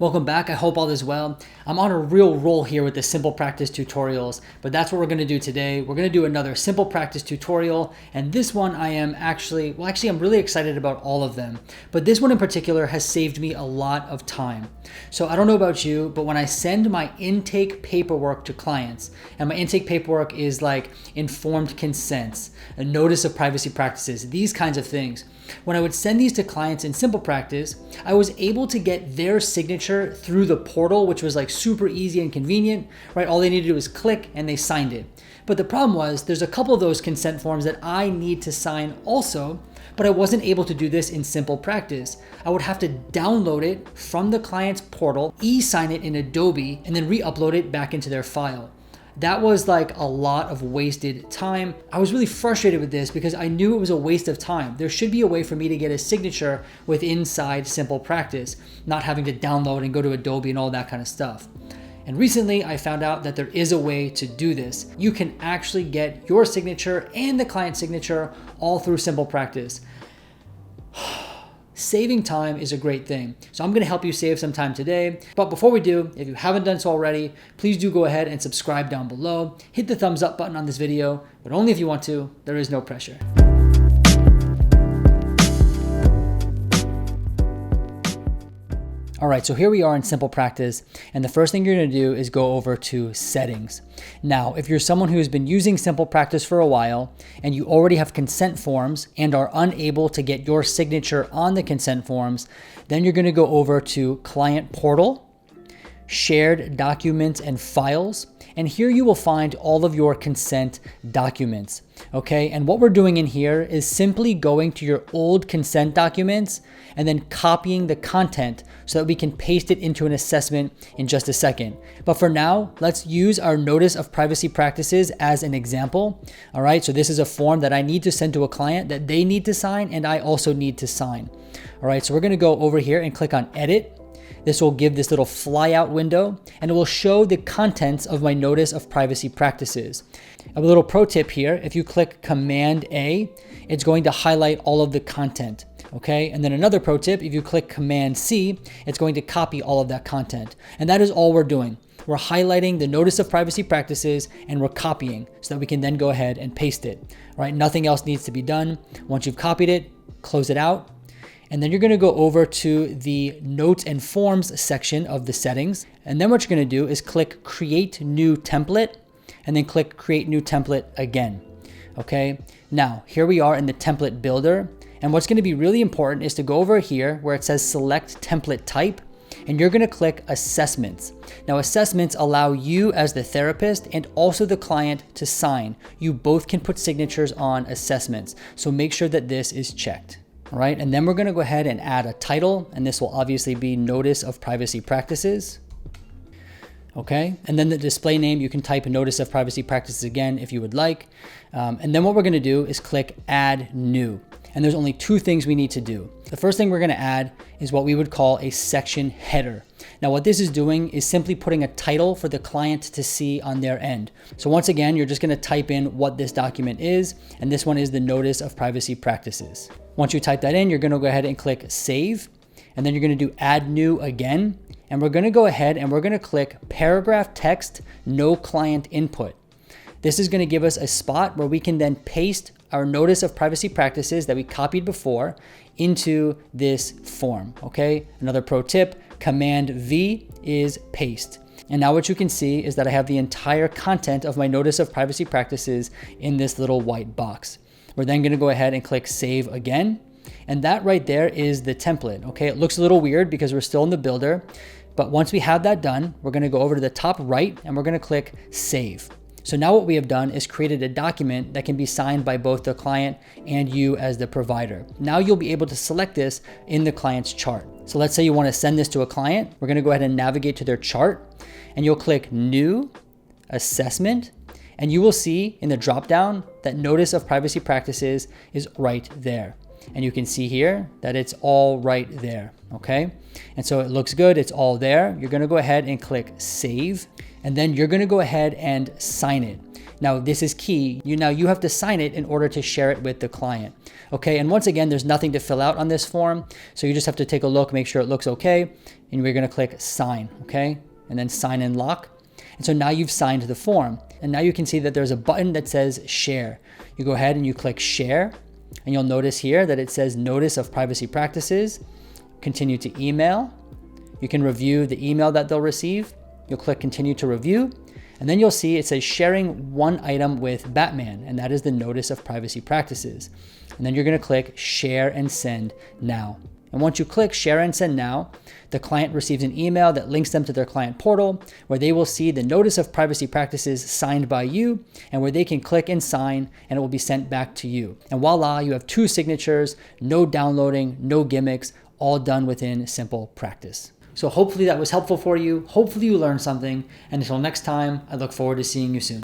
Welcome back. I hope all is well. I'm on a real roll here with the SimplePractice tutorials, but that's what we're going to do today. We're going to do another SimplePractice tutorial, and this one I'm really excited about all of them, but this one in particular has saved me a lot of time. So I don't know about you, but when I send my intake paperwork to clients, and my intake paperwork is like informed consents, a notice of privacy practices, these kinds of things. When I would send these to clients in SimplePractice, I was able to get their signature through the portal, which was like super easy and convenient, right? All they needed to do was click and they signed it. But the problem was there's a couple of those consent forms that I need to sign also, but I wasn't able to do this in SimplePractice. I would have to download it from the client's portal, e-sign it in Adobe, and then re-upload it back into their file. That was like a lot of wasted time. I was really frustrated with this because I knew it was a waste of time. There should be a way for me to get a signature with inside SimplePractice, not having to download and go to Adobe and all that kind of stuff. And recently I found out that there is a way to do this. You can actually get your signature and the client signature all through SimplePractice. Saving time is a great thing. So I'm going to help you save some time today. But before we do, if you haven't done so already, please do go ahead and subscribe down below. Hit the thumbs up button on this video, but only if you want to. There is no pressure. All right, so here we are in SimplePractice, and the first thing you're gonna do is go over to settings. Now, if you're someone who has been using SimplePractice for a while, and you already have consent forms and are unable to get your signature on the consent forms, then you're gonna go over to Client Portal, Shared Documents and Files, and here you will find all of your consent documents, okay? And what we're doing in here is simply going to your old consent documents and then copying the content so that we can paste it into an assessment in just a second. But for now, let's use our notice of privacy practices as an example, all right? So this is a form that I need to send to a client that they need to sign and I also need to sign. All right, so we're gonna go over here and click on Edit. This will give this little flyout window and it will show the contents of my notice of privacy practices. A little pro tip here, if you click Command A, it's going to highlight all of the content, okay? And then another pro tip, if you click Command C, it's going to copy all of that content. And that is all we're doing. We're highlighting the notice of privacy practices and we're copying so that we can then go ahead and paste it, all right? Nothing else needs to be done. Once you've copied it, close it out. And then you're gonna go over to the Notes and Forms section of the settings. And then what you're gonna do is click Create New Template and then click Create New Template again, okay? Now, here we are in the template builder. And what's gonna be really important is to go over here where it says Select Template Type, and you're gonna click Assessments. Now, assessments allow you as the therapist and also the client to sign. You both can put signatures on assessments. So make sure that this is checked. All right, and then we're gonna go ahead and add a title, and this will obviously be Notice of Privacy Practices. Okay, and then the display name, you can type Notice of Privacy Practices again if you would like. And then what we're gonna do is click Add New. And there's only two things we need to do. The first thing we're gonna add is what we would call a section header. Now what this is doing is simply putting a title for the client to see on their end. So once again, you're just gonna type in what this document is, and this one is the Notice of Privacy Practices. Once you type that in, you're gonna go ahead and click Save, and then you're gonna do Add New again, and we're gonna go ahead and we're gonna click Paragraph Text, No Client Input. This is gonna give us a spot where we can then paste our Notice of Privacy Practices that we copied before into this form, okay? Another pro tip, Command V is Paste. And now what you can see is that I have the entire content of my Notice of Privacy Practices in this little white box. We're then gonna go ahead and click Save again. And that right there is the template, okay? It looks a little weird because we're still in the builder, but once we have that done, we're gonna go over to the top right and we're gonna click Save. So now what we have done is created a document that can be signed by both the client and you as the provider. Now you'll be able to select this in the client's chart. So let's say you wanna send this to a client. We're gonna go ahead and navigate to their chart and you'll click New, Assessment, and you will see in the dropdown that Notice of Privacy Practices is right there. And you can see here that it's all right there, okay? And so it looks good, it's all there. You're gonna go ahead and click Save, and then you're gonna go ahead and sign it. Now, this is key. You have to sign it in order to share it with the client. Okay, and once again, there's nothing to fill out on this form. So you just have to take a look, make sure it looks okay. And we're gonna click sign, okay? And then sign and lock. And so now you've signed the form. And now you can see that there's a button that says share. You go ahead and you click share. And you'll notice here that it says notice of privacy practices, continue to email. You can review the email that they'll receive. You'll click continue to review. And then you'll see it says sharing one item with Batman, and that is the notice of privacy practices. And then you're gonna click share and send now. And once you click share and send now, the client receives an email that links them to their client portal where they will see the notice of privacy practices signed by you and where they can click and sign and it will be sent back to you. And voila, you have 2 signatures, no downloading, no gimmicks, all done within SimplePractice. So hopefully that was helpful for you. Hopefully you learned something. And until next time, I look forward to seeing you soon.